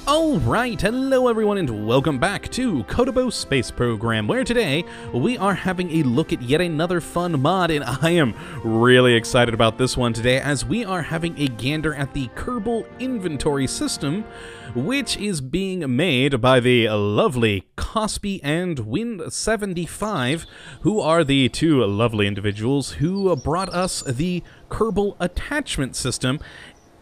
Alright, hello everyone and welcome back to Kottabos Space Program, where today we are having a look at yet another fun mod, and I am really excited about this one today as we are having a gander at the Kerbal Inventory System, which is being made by the lovely KSP and Win75, who are the two lovely individuals who brought us the Kerbal Attachment System.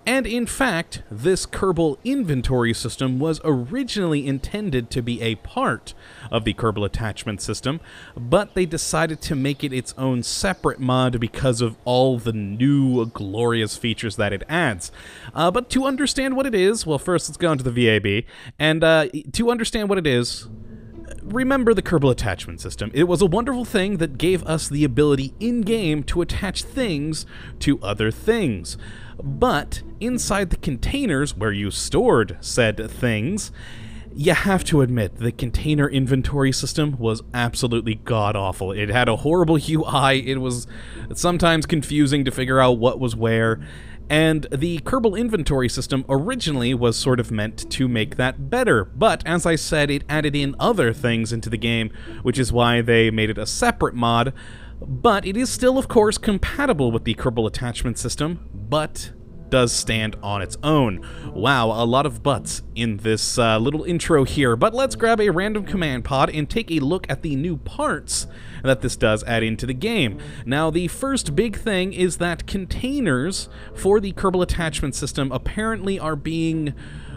And in fact, this Kerbal Inventory System was originally intended to be a part of the Kerbal Attachment System, but they decided to make it its own separate mod because of all the new glorious features that it adds. But to understand what it is, well, first let's go into the VAB, and to understand what it is, remember the Kerbal Attachment System. It was a wonderful thing that gave us the ability in-game to attach things to other things. But inside the containers where you stored said things, you have to admit the container inventory system was absolutely god-awful. It had a horrible UI, it was sometimes confusing to figure out what was where, and the Kerbal Inventory System originally was sort of meant to make that better, but as I said, it added in other things into the game, which is why they made it a separate mod. But it is still, of course, compatible with the Kerbal Attachment System, but does stand on its own. Wow, a lot of buts in this little intro here, but let's grab a random command pod and take a look at the new parts that this does add into the game. Now, the first big thing is that containers for the Kerbal Attachment System apparently are being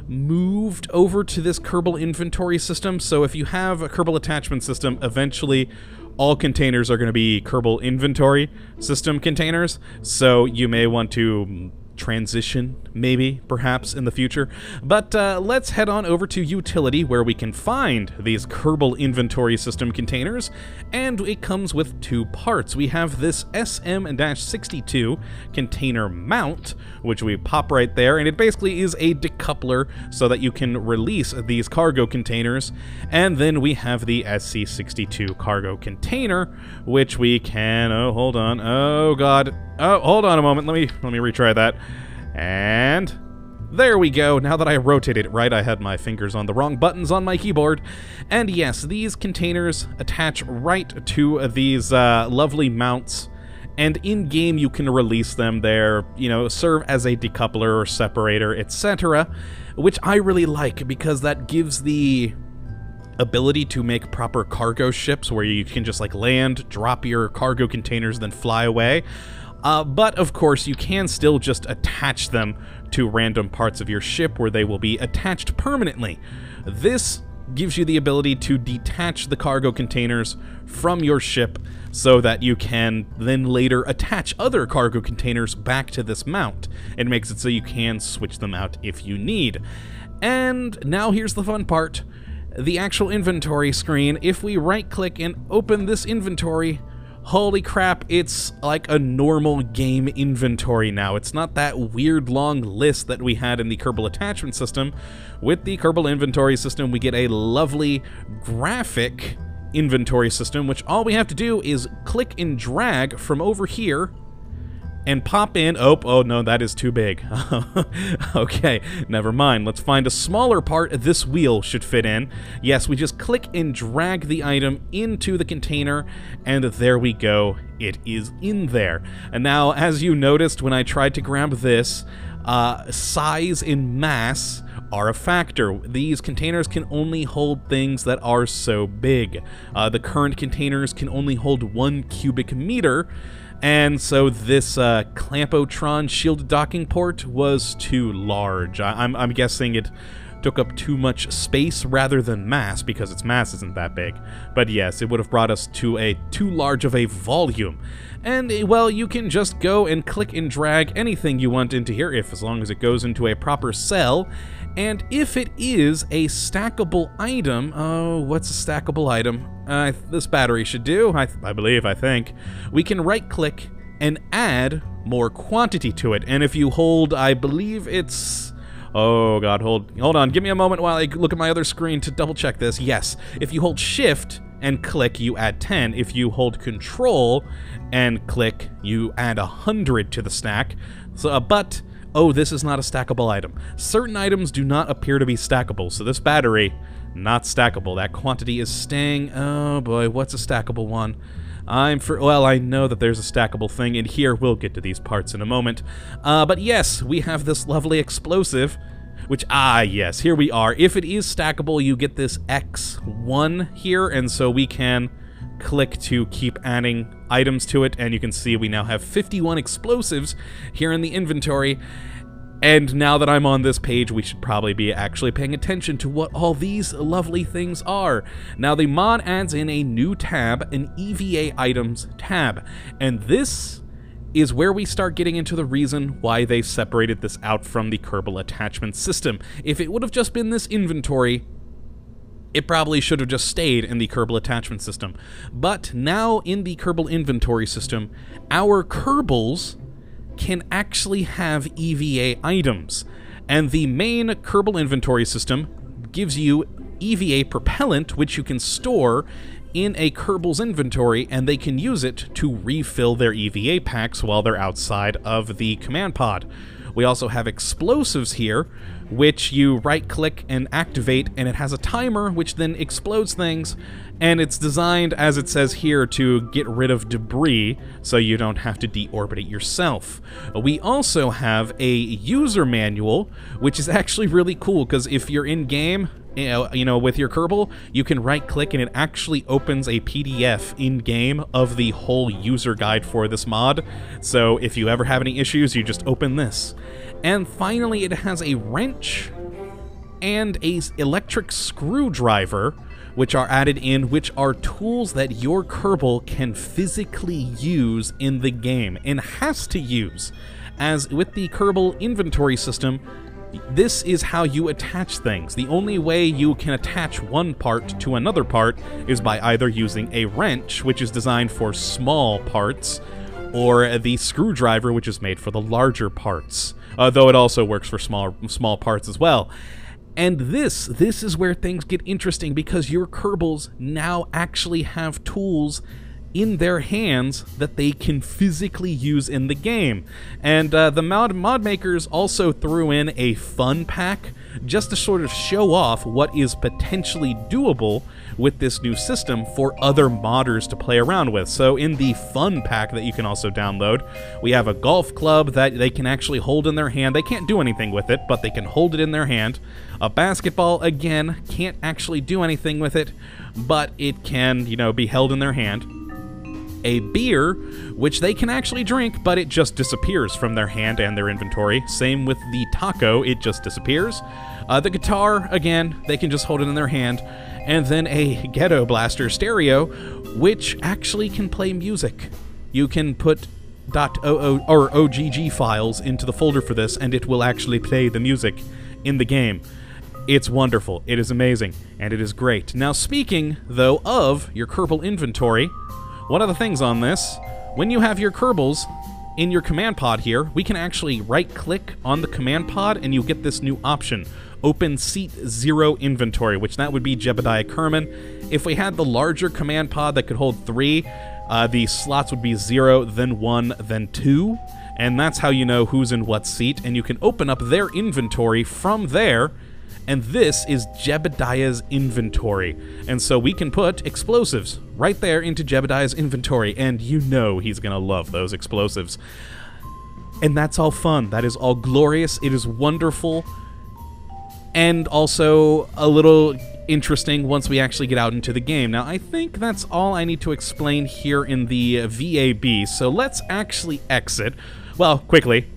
moved over to this Kerbal Inventory System, so if you have a Kerbal Attachment System, eventually all containers are going to be Kerbal Inventory System containers, so you may want to transition, maybe, perhaps, in the future. But let's head on over to Utility, where we can find these Kerbal Inventory System containers, and it comes with two parts. We have this SM-62 container mount, which we pop right there, and it basically is a decoupler so that you can release these cargo containers. And then we have the SC-62 cargo container, which we can, oh, hold on, oh god, oh, hold on a moment, let me retry that. And there we go. Now that I rotated it right, I had my fingers on the wrong buttons on my keyboard. And yes, these containers attach right to these lovely mounts, and in-game you can release them there, you know, serve as a decoupler or separator, etc., which I really like because that gives the ability to make proper cargo ships where you can just like land, drop your cargo containers, then fly away. But of course you can still just attach them to random parts of your ship where they will be attached permanently. This gives you the ability to detach the cargo containers from your ship so that you can then later attach other cargo containers back to this mount. It makes it so you can switch them out if you need. And now here's the fun part. The actual inventory screen, if we right-click and open this inventory, holy crap, it's like a normal game inventory now. It's not that weird long list that we had in the Kerbal Attachment System. With the Kerbal Inventory System, we get a lovely graphic inventory system, which all we have to do is click and drag from over here and pop in. Oh no, that is too big. Okay, never mind. Let's find a smaller part this wheel should fit in. Yes, we just click and drag the item into the container, and there we go. It is in there. And now, as you noticed when I tried to grab this, size and mass are a factor. These containers can only hold things that are so big. The current containers can only hold 1 cubic meter, and so this Clampotron shielded docking port was too large. I'm guessing it took up too much space rather than mass, because its mass isn't that big. But yes, it would have brought us to a too large of a volume. And, well, you can just go and click and drag anything you want into here, as long as it goes into a proper cell. And if it is a stackable item, oh, what's a stackable item? This battery should do, I think. We can right-click and add more quantity to it. And if you hold, I believe it's... oh god, hold on, give me a moment while I look at my other screen to double-check this. Yes, if you hold Shift and click, you add 10. If you hold Control and click, you add 100 to the stack. So, but oh, this is not a stackable item. Certain items do not appear to be stackable, so this battery, not stackable. That quantity is staying. Oh boy, what's a stackable one? Well, I know that there's a stackable thing in here. We'll get to these parts in a moment. But yes, we have this lovely explosive, which, yes, here we are. If it is stackable, you get this X1 here, and so we can click to keep adding items to it, and you can see we now have 51 explosives here in the inventory. And now that I'm on this page, we should probably be actually paying attention to what all these lovely things are. Now, the mod adds in a new tab, an EVA items tab, and this is where we start getting into the reason why they separated this out from the Kerbal attachment system. If it would have just been this inventory, it probably should have just stayed in the Kerbal attachment system. But now in the Kerbal Inventory System, our Kerbals can actually have EVA items. And the main Kerbal Inventory System gives you EVA propellant, which you can store in a Kerbal's inventory, and they can use it to refill their EVA packs while they're outside of the command pod. We also have explosives here, which you right-click and activate, and it has a timer which then explodes things, and it's designed, as it says here, to get rid of debris so you don't have to deorbit it yourself. We also have a user manual, which is actually really cool, because if you're in-game, you know, with your Kerbal, you can right-click and it actually opens a PDF in-game of the whole user guide for this mod. So if you ever have any issues, you just open this. And finally, it has a wrench and a electric screwdriver, which are added in, which are tools that your Kerbal can physically use in the game, and has to use. As with the Kerbal Inventory System, this is how you attach things. The only way you can attach one part to another part is by either using a wrench, which is designed for small parts, or the screwdriver, which is made for the larger parts, though it also works for small parts as well. And this is where things get interesting, because your Kerbals now actually have tools in their hands that they can physically use in the game. And the mod makers also threw in a fun pack just to sort of show off what is potentially doable with this new system for other modders to play around with. So in the fun pack that you can also download, we have a golf club that they can actually hold in their hand. They can't do anything with it, but they can hold it in their hand. A basketball, again, can't actually do anything with it, but it can, you know, be held in their hand. A beer, which they can actually drink, but it just disappears from their hand and their inventory. Same with the taco, it just disappears. The guitar, again, they can just hold it in their hand. And then a Ghetto Blaster stereo, which actually can play music. You can put .oo or OGG files into the folder for this, and it will actually play the music in the game. It's wonderful, it is amazing, and it is great. Now, speaking, though, of your Kerbal inventory, one of the things on this, when you have your Kerbals in your command pod here, we can actually right-click on the command pod and you get this new option, Open Seat 0 Inventory, which that would be Jebediah Kerman. If we had the larger command pod that could hold 3, the slots would be 0, then 1, then 2, and that's how you know who's in what seat, and you can open up their inventory from there. And this is Jebediah's inventory. And so we can put explosives right there into Jebediah's inventory, and you know he's gonna love those explosives. And that's all fun. That is all glorious. It is wonderful. And also a little interesting once we actually get out into the game. Now, I think that's all I need to explain here in the VAB. So let's actually exit. Well, quickly.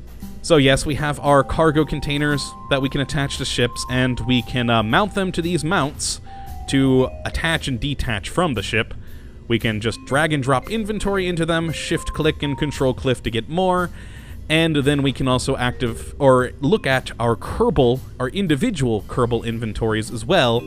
So yes, we have our cargo containers that we can attach to ships, and we can mount them to these mounts to attach and detach from the ship. We can just drag and drop inventory into them, shift-click and control-click to get more, and then we can also look at our Kerbal, our individual Kerbal inventories as well,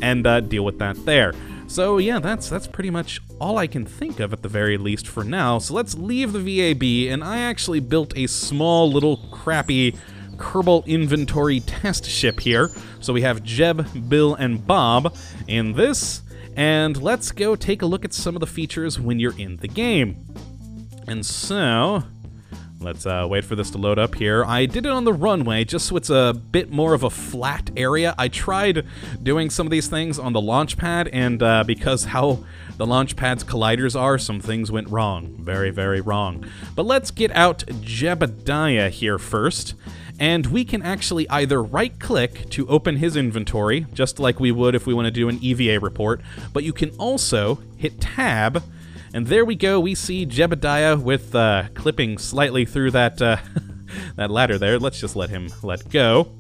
and deal with that there. So yeah, that's pretty much all I can think of at the very least for now. So let's leave the VAB, and I actually built a small little crappy Kerbal inventory test ship here. So we have Jeb, Bill, and Bob in this, and let's go take a look at some of the features when you're in the game. And so Let's wait for this to load up here. I did it on the runway just so it's a bit more of a flat area. I tried doing some of these things on the launch pad, and because how the launch pad's colliders are, some things went wrong. Very, very wrong. But let's get out Jebediah here first. And we can actually either right-click to open his inventory, just like we would if we want to do an EVA report, but you can also hit Tab, and there we go. We see Jebediah with clipping slightly through that that ladder there. Let's just let him let go.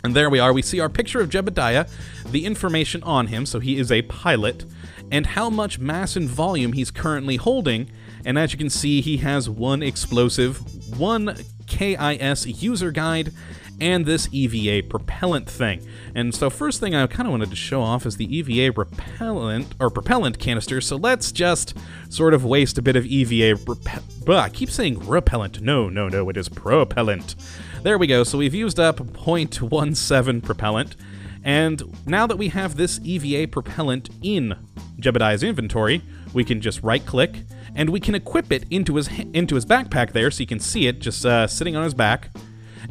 And there we are. We see our picture of Jebediah, the information on him, so he is a pilot, and how much mass and volume he's currently holding. And as you can see, he has one explosive, one KIS user guide, and this EVA propellant thing. And so first thing I kind of wanted to show off is the EVA propellant canister. So let's just sort of waste a bit of EVA I keep saying repellent. No, it is propellant. There we go. So we've used up 0.17 propellant. And now that we have this EVA propellant in Jebediah's inventory, we can just right-click, and we can equip it into his backpack there, so you can see it just sitting on his back.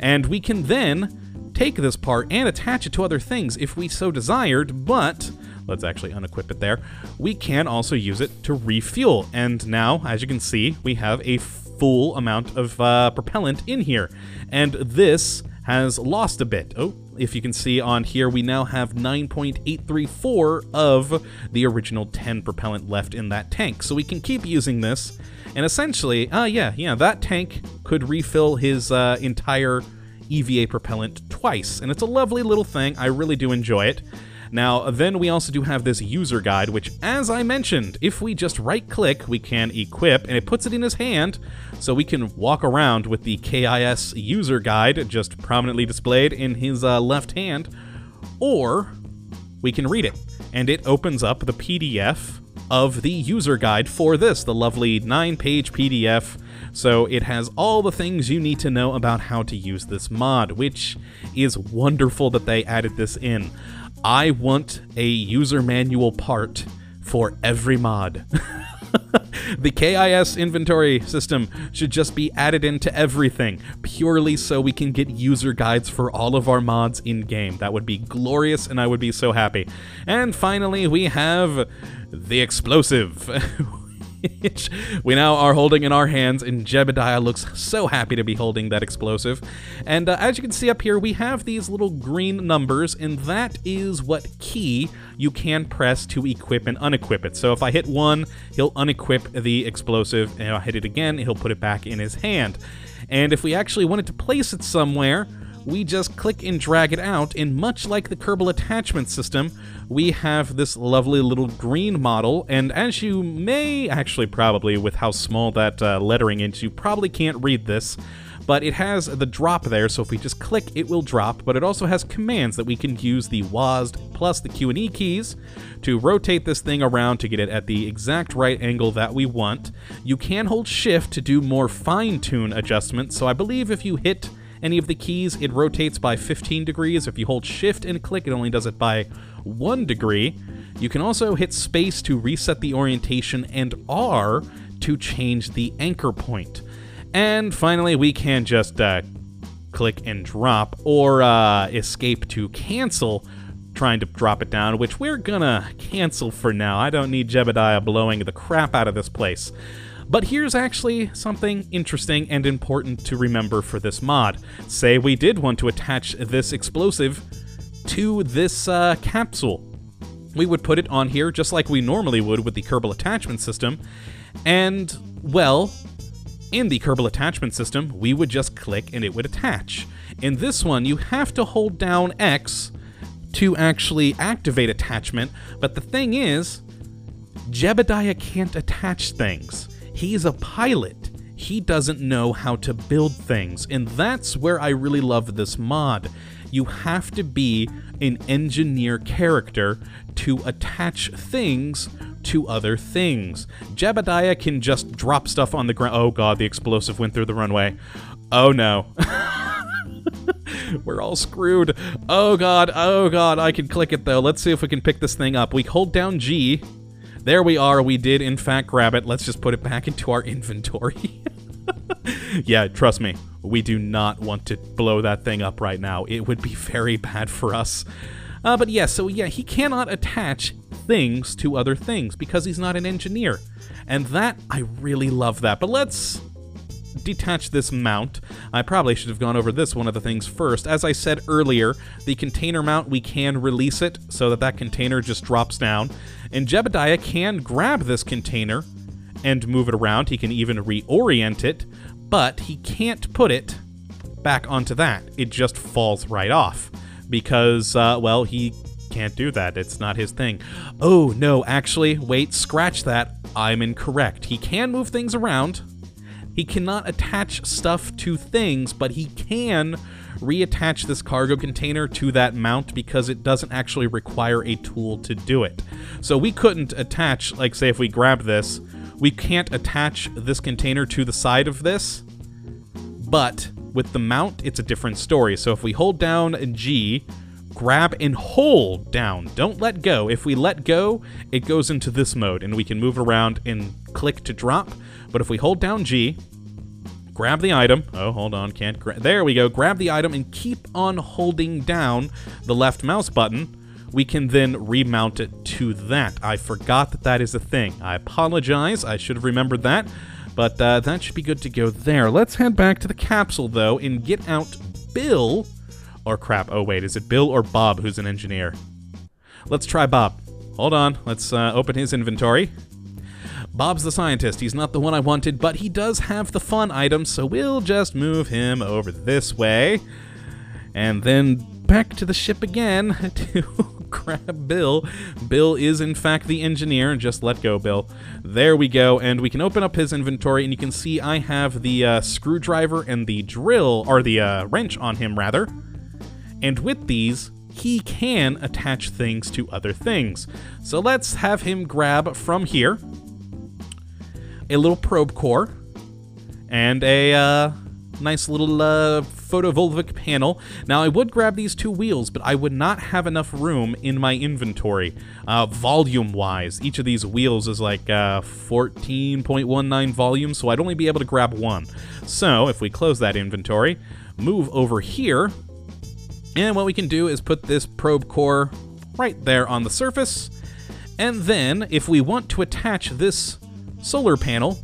And we can then take this part and attach it to other things if we so desired, but let's actually unequip it there. We can also use it to refuel, and now, as you can see, we have a full amount of propellant in here. And this has lost a bit. Oh, if you can see on here, we now have 9.834 of the original 10 propellant left in that tank. So we can keep using this, and essentially, yeah, that tank could refill his entire EVA propellant twice, and it's a lovely little thing. I really do enjoy it. Now, then we also do have this user guide, which, as I mentioned, if we just right-click, we can equip, and it puts it in his hand, so we can walk around with the KIS user guide just prominently displayed in his left hand, or we can read it, and it opens up the PDF of the user guide for this, the lovely 9-page PDF. So it has all the things you need to know about how to use this mod, which is wonderful that they added this in. I want a user manual part for every mod. The KIS inventory system should just be added into everything, purely so we can get user guides for all of our mods in-game. That would be glorious, and I would be so happy. And finally, we have the explosive, which we now are holding in our hands, and Jebediah looks so happy to be holding that explosive. And as you can see up here, we have these little green numbers, and that is what key you can press to equip and unequip it. So if I hit 1, he'll unequip the explosive, and I'll hit it again, he'll put it back in his hand. And if we actually wanted to place it somewhere, we just click and drag it out, and much like the Kerbal attachment system, we have this lovely little green model, and as you may actually probably, with how small that lettering is, you probably can't read this, but it has the drop there, so if we just click, it will drop, but it also has commands that we can use the WASD plus the Q and E keys to rotate this thing around to get it at the exact right angle that we want. You can hold Shift to do more fine-tune adjustments, so I believe if you hit any of the keys, it rotates by 15 degrees. If you hold Shift and click, it only does it by 1 degree. You can also hit space to reset the orientation and R to change the anchor point. And finally, we can just click and drop, or escape to cancel, trying to drop it down, which we're gonna cancel for now. I don't need Jebediah blowing the crap out of this place. But here's actually something interesting and important to remember for this mod. Say we did want to attach this explosive to this capsule. We would put it on here just like we normally would with the Kerbal attachment system, and, well, in the Kerbal attachment system, we would just click and it would attach. In this one, you have to hold down X to actually activate attachment, but the thing is, Jebediah can't attach things. He's a pilot. He doesn't know how to build things, and that's where I really love this mod. You have to be an engineer character to attach things to other things. Jebediah can just drop stuff on the ground. Oh god, the explosive went through the runway. Oh no. We're all screwed. Oh god, I can click it though. Let's see if we can pick this thing up. We hold down G. There we are, we did in fact grab it. Let's just put it back into our inventory. Yeah, trust me, we do not want to blow that thing up right now. It would be very bad for us. But yeah, so yeah, he cannot attach things to other things because he's not an engineer. And that, I really love that. But let's detach this mount. I probably should have gone over this one of the things first. As I said earlier, the container mount, we can release it so that that container just drops down. And Jebediah can grab this container and move it around. He can even reorient it, but he can't put it back onto that. It just falls right off because, well, he can't do that. It's not his thing. Oh, no, actually, wait, scratch that. I'm incorrect. He can move things around. He cannot attach stuff to things, but he can reattach this cargo container to that mount because it doesn't actually require a tool to do it. So we couldn't attach, like say if we grab this, we can't attach this container to the side of this, but with the mount, it's a different story. So if we hold down G, grab and hold down, don't let go. If we let go, it goes into this mode and we can move it around and click to drop. But if we hold down G, grab the item, oh, hold on, can't there we go, grab the item and keep on holding down the left mouse button, we can then remount it to that. I forgot that that is a thing. I apologize, I should have remembered that, but that should be good to go there. Let's head back to the capsule, though, and get out Bill, or crap, oh wait, is it Bill or Bob who's an engineer? Let's try Bob. Hold on, let's open his inventory. Bob's the scientist. He's not the one I wanted, but he does have the fun items, so we'll just move him over this way. And then back to the ship again to grab Bill. Bill is, in fact, the engineer. Just let go, Bill. There we go, and we can open up his inventory, and you can see I have the screwdriver and the drill, or the wrench on him, rather. And with these, he can attach things to other things. So let's have him grab from here a little probe core, and a nice little photovoltaic panel. Now, I would grab these two wheels, but I would not have enough room in my inventory, volume-wise. Each of these wheels is like 14.19 volume, so I'd only be able to grab one. So, if we close that inventory, move over here, and what we can do is put this probe core right there on the surface, and then, if we want to attach this solar panel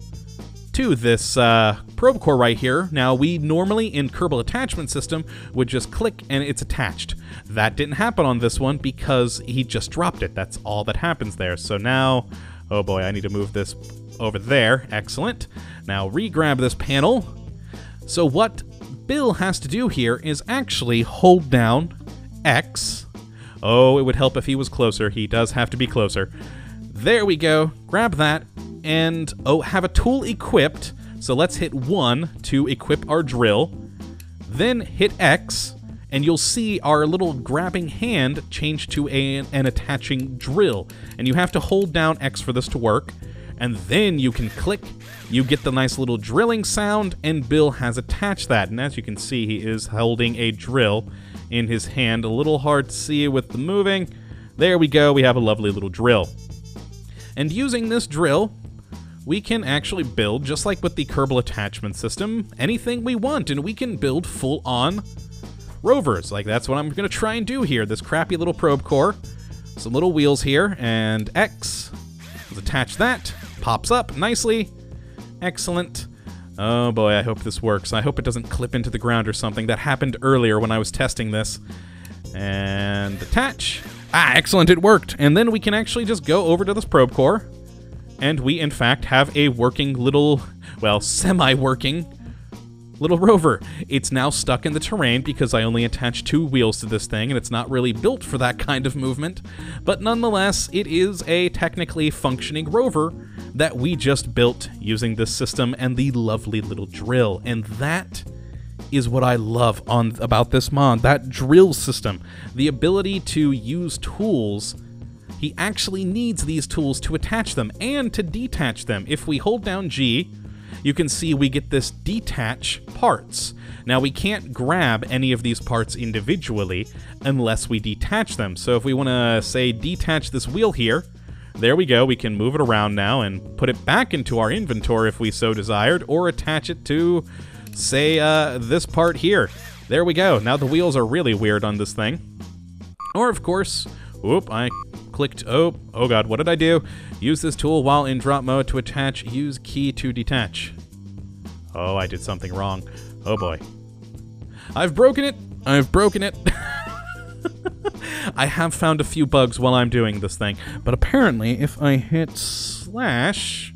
to this probe core right here. Now, we normally in Kerbal Attachment System would just click and it's attached. That didn't happen on this one because he just dropped it. That's all that happens there. So now, oh boy, I need to move this over there. Excellent. Now re-grab this panel. So what Bill has to do here is actually hold down X. Oh, it would help if he was closer. He does have to be closer. There we go. Grab that. And, oh, have a tool equipped, so let's hit 1 to equip our drill, then hit X, and you'll see our little grabbing hand change to an attaching drill. And you have to hold down X for this to work, and then you can click, you get the nice little drilling sound, and Bill has attached that. And as you can see, he is holding a drill in his hand. A little hard to see with the moving. There we go, we have a lovely little drill. And using this drill, we can actually build, just like with the Kerbal Attachment System, anything we want, and we can build full-on rovers. Like, that's what I'm going to try and do here. This crappy little probe core, some little wheels here, and X. Let's attach that. Pops up nicely. Excellent. Oh boy, I hope this works. I hope it doesn't clip into the ground or something. That happened earlier when I was testing this. And attach. Ah, excellent, it worked. And then we can actually just go over to this probe core, and we, in fact, have a working little, well, semi-working little rover. It's now stuck in the terrain because I only attached 2 wheels to this thing, and it's not really built for that kind of movement. But nonetheless, it is a technically functioning rover that we just built using this system and the lovely little drill. And that is what I love about this mod, that drill system. The ability to use tools. He actually needs these tools to attach them and to detach them. If we hold down G, you can see we get this detach parts. Now, we can't grab any of these parts individually unless we detach them. So if we want to, say, detach this wheel here, there we go. We can move it around now and put it back into our inventory if we so desired, or attach it to say this part here. There we go. Now the wheels are really weird on this thing. Or, of course, whoop, I clicked, oh god, what did I do? Use this tool while in drop mode to attach, use key to detach. Oh, I did something wrong. Oh boy. I've broken it! I've broken it! I have found a few bugs while I'm doing this thing, but apparently if I hit slash...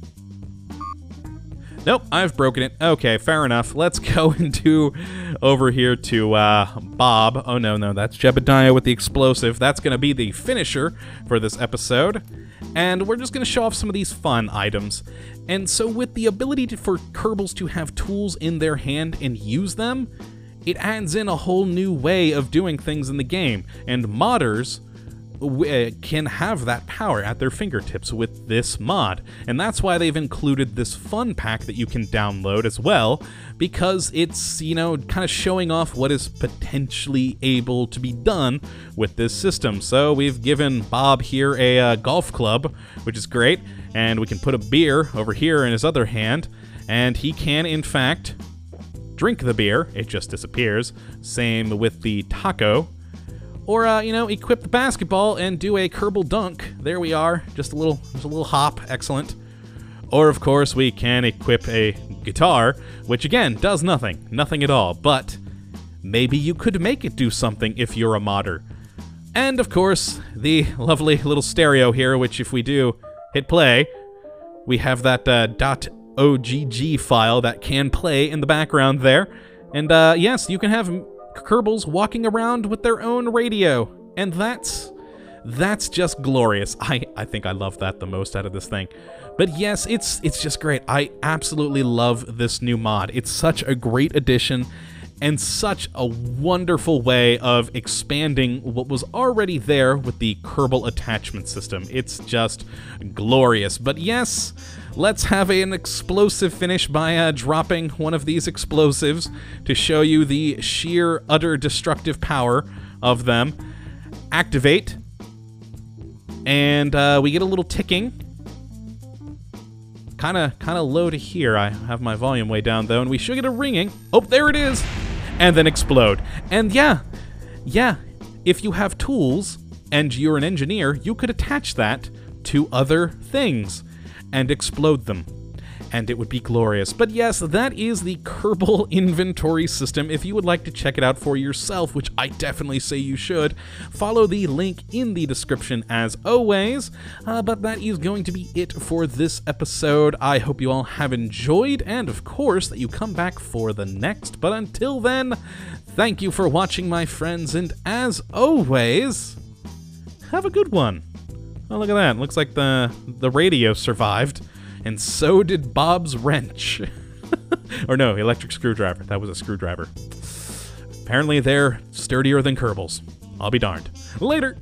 Nope, I've broken it. Okay, fair enough. Let's go into over here to Bob. Oh, no, that's Jebediah with the explosive. That's going to be the finisher for this episode. And we're just going to show off some of these fun items. And so with the ability for Kerbals to have tools in their hand and use them, it adds in a whole new way of doing things in the game. And modders can have that power at their fingertips with this mod. And that's why they've included this fun pack that you can download as well, because it's, you know, kind of showing off what is potentially able to be done with this system. So we've given Bob here a golf club, which is great, and we can put a beer over here in his other hand, and he can, in fact, drink the beer. It just disappears. Same with the taco. Or, you know, equip the basketball and do a Kerbal dunk. There we are. Just a little hop. Excellent. Or, of course, we can equip a guitar, which, again, does nothing. Nothing at all. But maybe you could make it do something if you're a modder. And, of course, the lovely little stereo here, which if we do hit play, we have that .ogg file that can play in the background there. And, yes, you can have Kerbals walking around with their own radio, and that's just glorious. I think I love that the most out of this thing. But yes, it's just great. I absolutely love this new mod. It's such a great addition and such a wonderful way of expanding what was already there with the Kerbal attachment system. It's just glorious. But yes, let's have an explosive finish by dropping one of these explosives to show you the sheer, utter destructive power of them. Activate. And we get a little ticking. Kind of low to hear. I have my volume way down, though, and we should get a ringing. Oh, there it is! And then explode. And yeah, if you have tools and you're an engineer, you could attach that to other things and explode them, and it would be glorious. But yes, that is the Kerbal Inventory System. If you would like to check it out for yourself, which I definitely say you should, follow the link in the description as always. But that is going to be it for this episode. I hope you all have enjoyed, and of course that you come back for the next. But until then, thank you for watching, my friends, and as always, have a good one. Oh, look at that. Looks like the radio survived. And so did Bob's wrench. Or no, electric screwdriver. That was a screwdriver. Apparently they're sturdier than Kerbals. I'll be darned. Later!